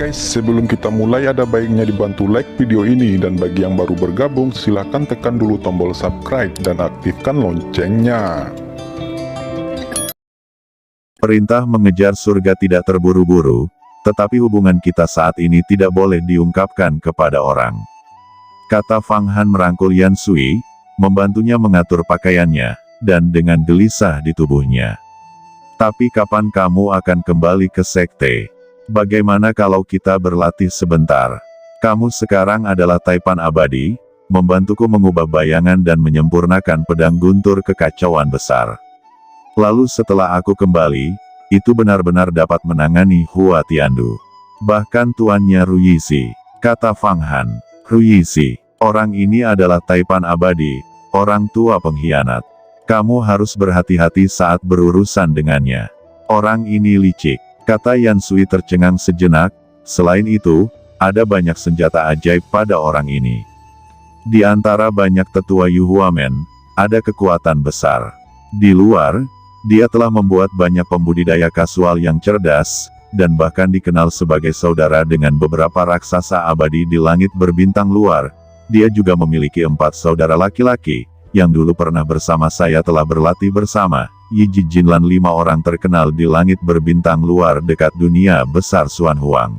guys, sebelum kita mulai ada baiknya dibantu like video ini, dan bagi yang baru bergabung silahkan tekan dulu tombol subscribe dan aktifkan loncengnya. Perintah mengejar surga tidak terburu-buru, tetapi hubungan kita saat ini tidak boleh diungkapkan kepada orang. Kata Fang Han merangkul Yan Sui, membantunya mengatur pakaiannya, dan dengan gelisah di tubuhnya. Tapi kapan kamu akan kembali ke sekte? Bagaimana kalau kita berlatih sebentar? Kamu sekarang adalah Taipan abadi, membantuku mengubah bayangan dan menyempurnakan pedang guntur kekacauan besar. Lalu setelah aku kembali, itu benar-benar dapat menangani Hua Tiandu. Bahkan tuannya Ruyizi, kata Fang Han. Ruyizi, orang ini adalah Taipan abadi, orang tua pengkhianat. Kamu harus berhati-hati saat berurusan dengannya. Orang ini licik. Kata Yan Sui tercengang sejenak, selain itu, ada banyak senjata ajaib pada orang ini. Di antara banyak tetua Yuhuamen, ada kekuatan besar. Di luar, dia telah membuat banyak pembudidaya kasual yang cerdas, dan bahkan dikenal sebagai saudara dengan beberapa raksasa abadi di langit berbintang luar. Dia juga memiliki 4 saudara laki-laki, yang dulu pernah bersama saya telah berlatih bersama. Yiji Jinlan 5 orang terkenal di langit berbintang luar dekat dunia besar Xuan Huang.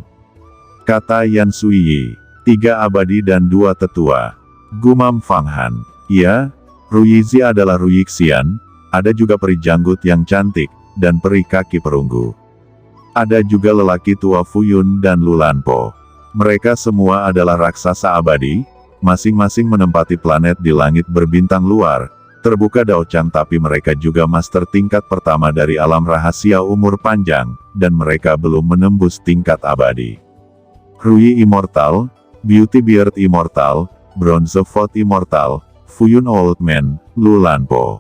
Kata Yan Sui, 3 abadi dan 2 tetua. Gumam Fang Han. Ya, Ruyizi adalah Ruyixian, ada juga peri janggut yang cantik, dan peri kaki perunggu. Ada juga lelaki tua Fuyun dan Lulanpo. Mereka semua adalah raksasa abadi, masing-masing menempati planet di langit berbintang luar. Terbuka Dao Chang, tapi mereka juga master tingkat pertama dari alam rahasia umur panjang, dan mereka belum menembus tingkat abadi. Ruyi Immortal, Beauty Beard Immortal, Bronze Void Immortal, Fuyun Old Man, Lulanpo.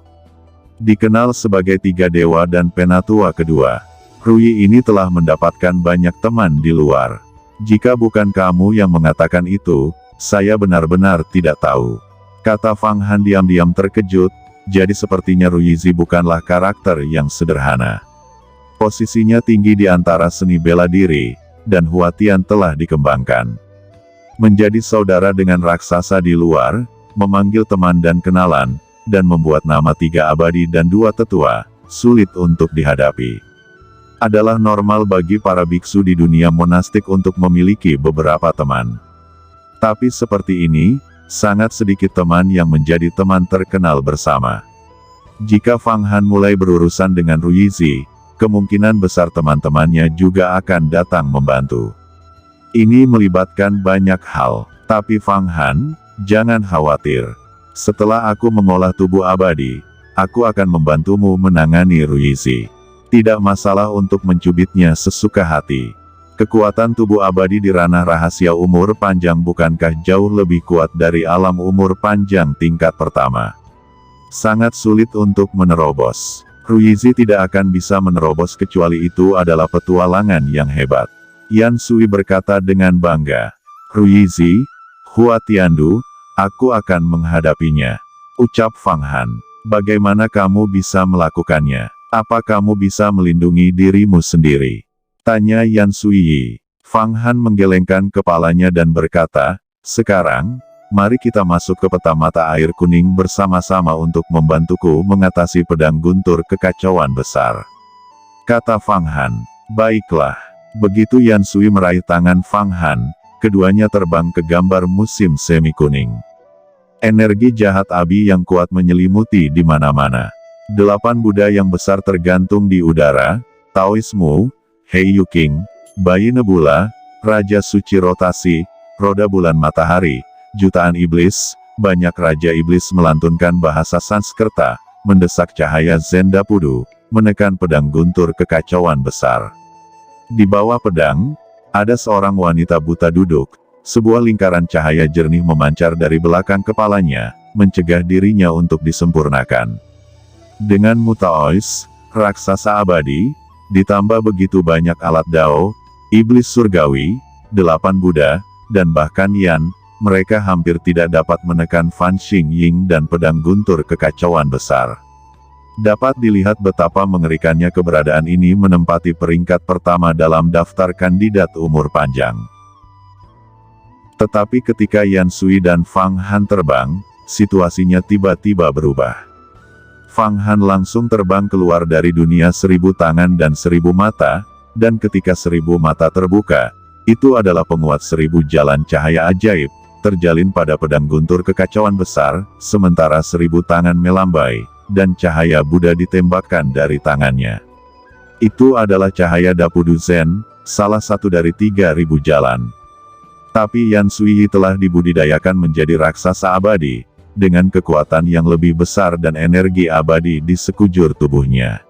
Dikenal sebagai 3 dewa dan penatua kedua. Ruyi ini telah mendapatkan banyak teman di luar. Jika bukan kamu yang mengatakan itu, saya benar-benar tidak tahu. Kata Fang Han diam-diam terkejut, jadi sepertinya Ruyizi bukanlah karakter yang sederhana. Posisinya tinggi di antara seni bela diri, dan Hua Tian telah dikembangkan. Menjadi saudara dengan raksasa di luar, memanggil teman dan kenalan, dan membuat nama 3 abadi dan 2 tetua, sulit untuk dihadapi. Adalah normal bagi para biksu di dunia monastik untuk memiliki beberapa teman. Tapi seperti ini, sangat sedikit teman yang menjadi teman terkenal bersama. Jika Fang Han mulai berurusan dengan Ruyizi, kemungkinan besar teman-temannya juga akan datang membantu. Ini melibatkan banyak hal, tapi Fang Han, jangan khawatir. Setelah aku mengolah tubuh abadi, aku akan membantumu menangani Ruyizi. Tidak masalah untuk mencubitnya sesuka hati. Kekuatan tubuh abadi di ranah rahasia umur panjang bukankah jauh lebih kuat dari alam umur panjang tingkat pertama? Sangat sulit untuk menerobos. Ruyizi tidak akan bisa menerobos kecuali itu adalah petualangan yang hebat. Yan Sui berkata dengan bangga. Ruyizi, Hua Tiandu, aku akan menghadapinya. Ucap Fang Han. Bagaimana kamu bisa melakukannya? Apa kamu bisa melindungi dirimu sendiri? Tanya Yan Sui. Fang Han menggelengkan kepalanya dan berkata, sekarang, mari kita masuk ke peta mata air kuning bersama-sama untuk membantuku mengatasi pedang guntur kekacauan besar. Kata Fang Han. Baiklah. Begitu Yan Sui meraih tangan Fang Han, keduanya terbang ke gambar musim semi kuning. Energi jahat Abi yang kuat menyelimuti di mana-mana. 8 Buddha yang besar tergantung di udara, Taoisme, Heiyu King, Bayi Nebula, Raja Suci Rotasi, Roda Bulan Matahari, jutaan iblis, banyak Raja Iblis melantunkan bahasa Sanskerta, mendesak cahaya Zenda Pudu, menekan pedang guntur kekacauan besar. Di bawah pedang, ada seorang wanita buta duduk, sebuah lingkaran cahaya jernih memancar dari belakang kepalanya, mencegah dirinya untuk disempurnakan. Dengan Mutaois, raksasa abadi, ditambah begitu banyak alat Dao, iblis surgawi, 8 Buddha, dan bahkan Yan, mereka hampir tidak dapat menekan Fan Xing Ying dan pedang guntur kekacauan besar. Dapat dilihat betapa mengerikannya keberadaan ini menempati peringkat pertama dalam daftar kandidat umur panjang. Tetapi ketika Yan Sui dan Fang Han terbang, situasinya tiba-tiba berubah. Fang Han langsung terbang keluar dari dunia 1000 tangan dan 1000 mata, dan ketika 1000 mata terbuka, itu adalah penguat 1000 jalan cahaya ajaib, terjalin pada pedang guntur kekacauan besar, sementara 1000 tangan melambai, dan cahaya Buddha ditembakkan dari tangannya. Itu adalah cahaya Dapudu Zen, salah satu dari 3000 jalan. Tapi Yan Sui telah dibudidayakan menjadi raksasa abadi, dengan kekuatan yang lebih besar dan energi abadi di sekujur tubuhnya.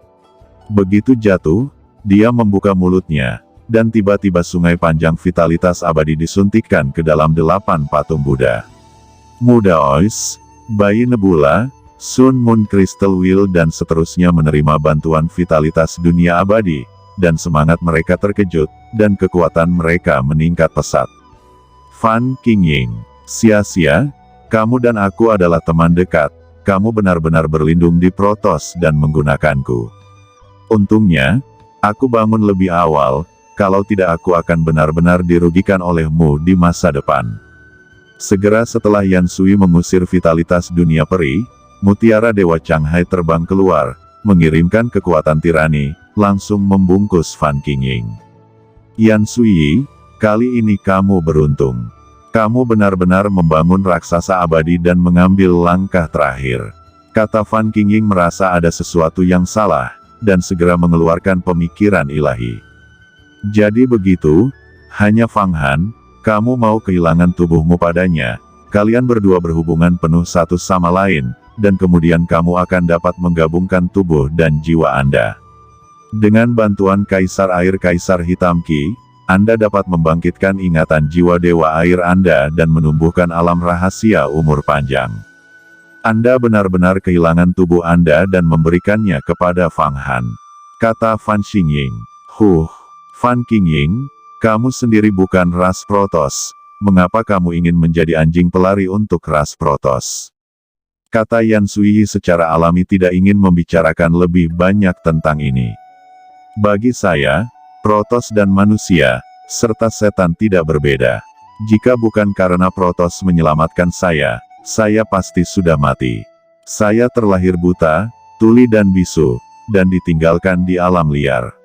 Begitu jatuh, dia membuka mulutnya, dan tiba-tiba sungai panjang vitalitas abadi disuntikkan ke dalam 8 patung Buddha. Muda Ois, Bayi Nebula, Sun Moon Crystal Wheel dan seterusnya menerima bantuan vitalitas dunia abadi, dan semangat mereka terkejut, dan kekuatan mereka meningkat pesat. Fan Qingying, sia-sia, kamu dan aku adalah teman dekat, kamu benar-benar berlindung di Protos dan menggunakanku. Untungnya, aku bangun lebih awal, kalau tidak aku akan benar-benar dirugikan olehmu di masa depan. Segera setelah Yan Sui mengusir vitalitas dunia peri, Mutiara Dewa Changhai terbang keluar, mengirimkan kekuatan tirani, langsung membungkus Fan Qingying. Yan Sui, kali ini kamu beruntung. Kamu benar-benar membangun raksasa abadi dan mengambil langkah terakhir. Kata Fan Qingying merasa ada sesuatu yang salah, dan segera mengeluarkan pemikiran ilahi. Jadi begitu, hanya Fang Han, kamu mau kehilangan tubuhmu padanya, kalian berdua berhubungan penuh satu sama lain, dan kemudian kamu akan dapat menggabungkan tubuh dan jiwa Anda. Dengan bantuan Kaisar Air Kaisar Hitam Qi, Anda dapat membangkitkan ingatan jiwa Dewa Air Anda dan menumbuhkan alam rahasia umur panjang. Anda benar-benar kehilangan tubuh Anda dan memberikannya kepada Fang Han. Kata Fan Qingying. Fan Qingying, kamu sendiri bukan ras Protos, mengapa kamu ingin menjadi anjing pelari untuk ras Protos? Kata Yan Sui secara alami tidak ingin membicarakan lebih banyak tentang ini. Bagi saya, Protos dan manusia, serta setan tidak berbeda. Jika bukan karena Protos menyelamatkan saya pasti sudah mati. Saya terlahir buta, tuli dan bisu, dan ditinggalkan di alam liar.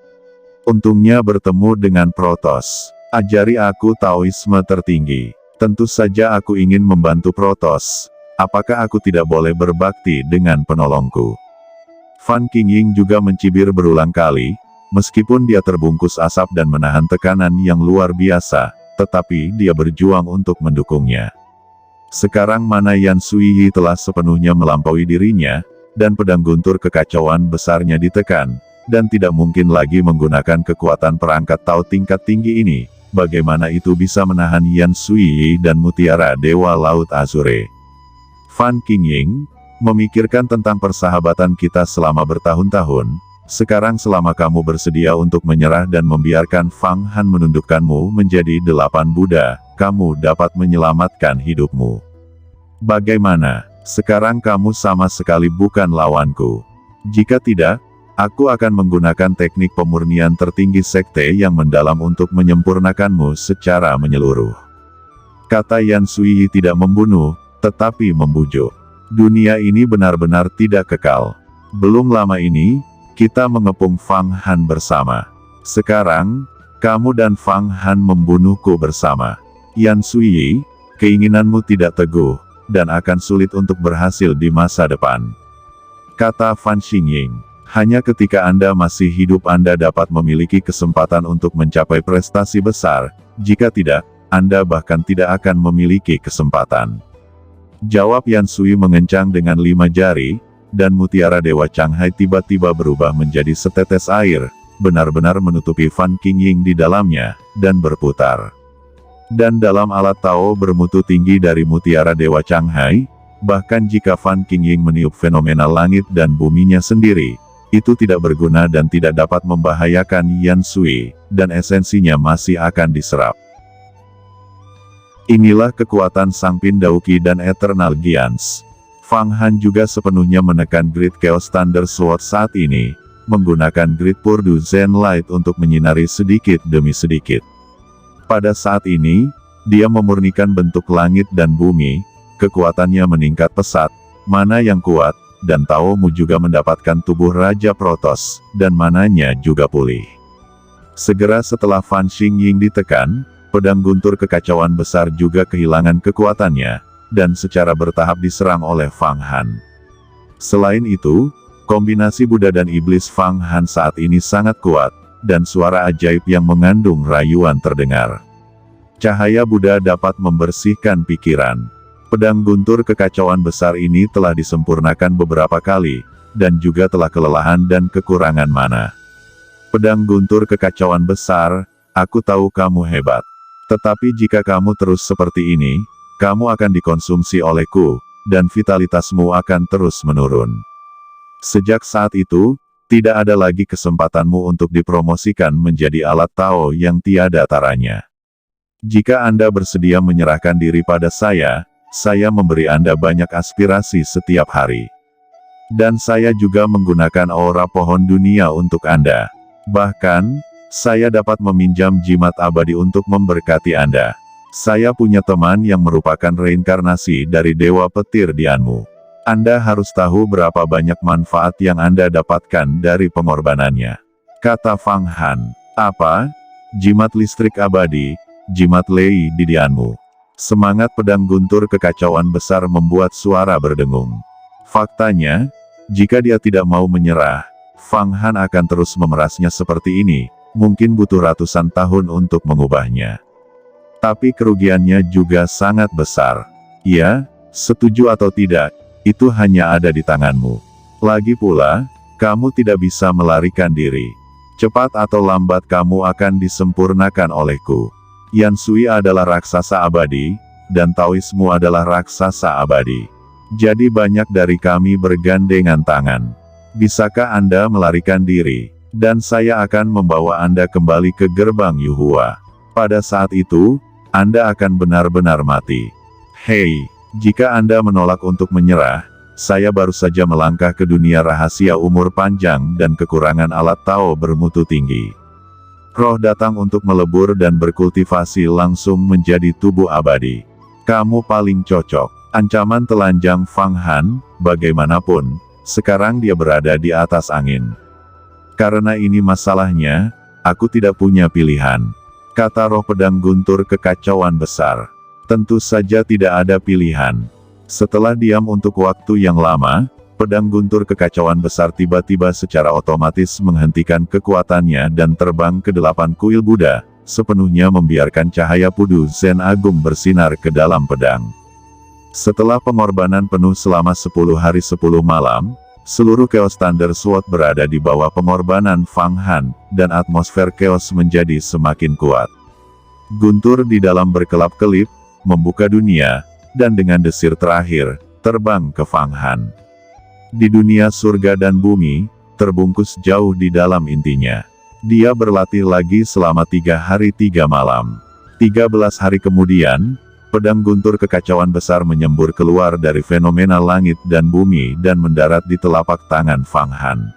Untungnya bertemu dengan Protos. Ajari aku Taoisme tertinggi. Tentu saja aku ingin membantu Protos. Apakah aku tidak boleh berbakti dengan penolongku? Fan Qingying juga mencibir berulang kali. Meskipun dia terbungkus asap dan menahan tekanan yang luar biasa, tetapi dia berjuang untuk mendukungnya. Sekarang mana Yan Sui telah sepenuhnya melampaui dirinya, dan pedang guntur kekacauan besarnya ditekan, dan tidak mungkin lagi menggunakan kekuatan perangkat Tao tingkat tinggi ini. Bagaimana itu bisa menahan Yan Sui dan Mutiara Dewa Laut Azure? Fan Qingying, memikirkan tentang persahabatan kita selama bertahun-tahun. Sekarang selama kamu bersedia untuk menyerah dan membiarkan Fang Han menundukkanmu menjadi 8 Buddha, kamu dapat menyelamatkan hidupmu. Bagaimana? Sekarang kamu sama sekali bukan lawanku. Jika tidak, aku akan menggunakan teknik pemurnian tertinggi sekte yang mendalam untuk menyempurnakanmu secara menyeluruh. Kata Yan Sui tidak membunuh, tetapi membujuk. Dunia ini benar-benar tidak kekal. Belum lama ini, kita mengepung Fang Han bersama. Sekarang, kamu dan Fang Han membunuhku bersama. Yan Sui, keinginanmu tidak teguh, dan akan sulit untuk berhasil di masa depan. Kata Fan Qingying, hanya ketika Anda masih hidup Anda dapat memiliki kesempatan untuk mencapai prestasi besar, jika tidak, Anda bahkan tidak akan memiliki kesempatan. Jawab Yan Sui mengencang dengan 5 jari, dan Mutiara Dewa Changhai tiba-tiba berubah menjadi setetes air, benar-benar menutupi Fan Qingying di dalamnya, dan berputar. Dan dalam alat Tao bermutu tinggi dari Mutiara Dewa Changhai, bahkan jika Fan Qingying meniup fenomena langit dan buminya sendiri, itu tidak berguna dan tidak dapat membahayakan Yan Sui, dan esensinya masih akan diserap. Inilah kekuatan Sang Pindauki dan Eternal Giants. Fang Han juga sepenuhnya menekan Great Chaos Thunder Sword saat ini, menggunakan Great Purdu Zen Light untuk menyinari sedikit demi sedikit. Pada saat ini, dia memurnikan bentuk langit dan bumi, kekuatannya meningkat pesat, mana yang kuat, dan Tao Mu juga mendapatkan tubuh Raja Protoss, dan mananya juga pulih. Segera setelah Fan Xingying ditekan, pedang guntur kekacauan besar juga kehilangan kekuatannya, dan secara bertahap diserang oleh Fang Han. Selain itu, kombinasi Buddha dan Iblis Fang Han saat ini sangat kuat, dan suara ajaib yang mengandung rayuan terdengar. Cahaya Buddha dapat membersihkan pikiran. Pedang guntur kekacauan besar ini telah disempurnakan beberapa kali, dan juga telah kelelahan dan kekurangan mana. Pedang guntur kekacauan besar, aku tahu kamu hebat. Tetapi jika kamu terus seperti ini, kamu akan dikonsumsi olehku, dan vitalitasmu akan terus menurun. Sejak saat itu, tidak ada lagi kesempatanmu untuk dipromosikan menjadi alat Tao yang tiada taranya. Jika Anda bersedia menyerahkan diri pada saya memberi Anda banyak aspirasi setiap hari. Dan saya juga menggunakan aura pohon dunia untuk Anda. Bahkan, saya dapat meminjam jimat abadi untuk memberkati Anda. Saya punya teman yang merupakan reinkarnasi dari Dewa Petir di Anmu. Anda harus tahu berapa banyak manfaat yang Anda dapatkan dari pengorbanannya. Kata Fang Han. Apa? Jimat listrik abadi, jimat Lei di Dianmu. Semangat pedang guntur kekacauan besar membuat suara berdengung. Faktanya, jika dia tidak mau menyerah, Fang Han akan terus memerasnya seperti ini, mungkin butuh ratusan tahun untuk mengubahnya. Tapi kerugiannya juga sangat besar. Ya, setuju atau tidak, itu hanya ada di tanganmu. Lagi pula, kamu tidak bisa melarikan diri. Cepat atau lambat kamu akan disempurnakan olehku. Yan Sui adalah raksasa abadi, dan Taoismu adalah raksasa abadi. Jadi banyak dari kami bergandengan tangan. Bisakah Anda melarikan diri? Dan saya akan membawa Anda kembali ke gerbang Yuhua. Pada saat itu, Anda akan benar-benar mati. Hei, jika Anda menolak untuk menyerah, saya baru saja melangkah ke dunia rahasia umur panjang dan kekurangan alat Tao bermutu tinggi. Roh datang untuk melebur dan berkultivasi langsung menjadi tubuh abadi. Kamu paling cocok. Ancaman telanjang Fang Han, bagaimanapun, sekarang dia berada di atas angin. Karena ini masalahnya, aku tidak punya pilihan. Kata roh pedang guntur kekacauan besar. Tentu saja tidak ada pilihan. Setelah diam untuk waktu yang lama, pedang guntur kekacauan besar tiba-tiba secara otomatis menghentikan kekuatannya dan terbang ke 8 kuil Buddha, sepenuhnya membiarkan cahaya Pudu Zen Agung bersinar ke dalam pedang. Setelah pengorbanan penuh selama 10 hari 10 malam, seluruh Chaos Thunder Sword berada di bawah pengorbanan Fang Han, dan atmosfer Chaos menjadi semakin kuat. Guntur di dalam berkelap-kelip, membuka dunia, dan dengan desir terakhir, terbang ke Fang Han. Di dunia surga dan bumi, terbungkus jauh di dalam intinya. Dia berlatih lagi selama 3 hari 3 malam. 13 hari kemudian, pedang guntur kekacauan besar menyembur keluar dari fenomena langit dan bumi dan mendarat di telapak tangan Fang Han.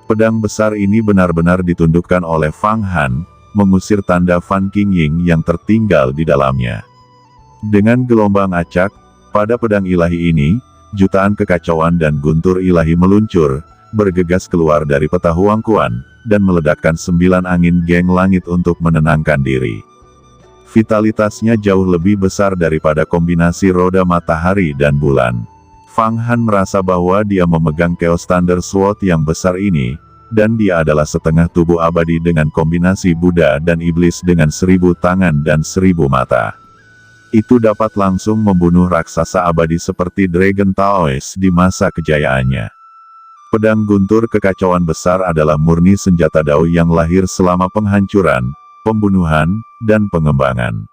Pedang besar ini benar-benar ditundukkan oleh Fang Han, mengusir tanda Fan Qingying yang tertinggal di dalamnya. Dengan gelombang acak, pada pedang ilahi ini, jutaan kekacauan dan guntur ilahi meluncur, bergegas keluar dari peta Huangquan, dan meledakkan 9 angin geng langit untuk menenangkan diri. Vitalitasnya jauh lebih besar daripada kombinasi roda matahari dan bulan. Fang Han merasa bahwa dia memegang Chaos Thunder Sword yang besar ini, dan dia adalah setengah tubuh abadi dengan kombinasi Buddha dan Iblis dengan 1000 tangan dan 1000 mata. Itu dapat langsung membunuh raksasa abadi seperti Dragon Taoist di masa kejayaannya. Pedang guntur kekacauan besar adalah murni senjata Dao yang lahir selama penghancuran, pembunuhan, dan pengembangan.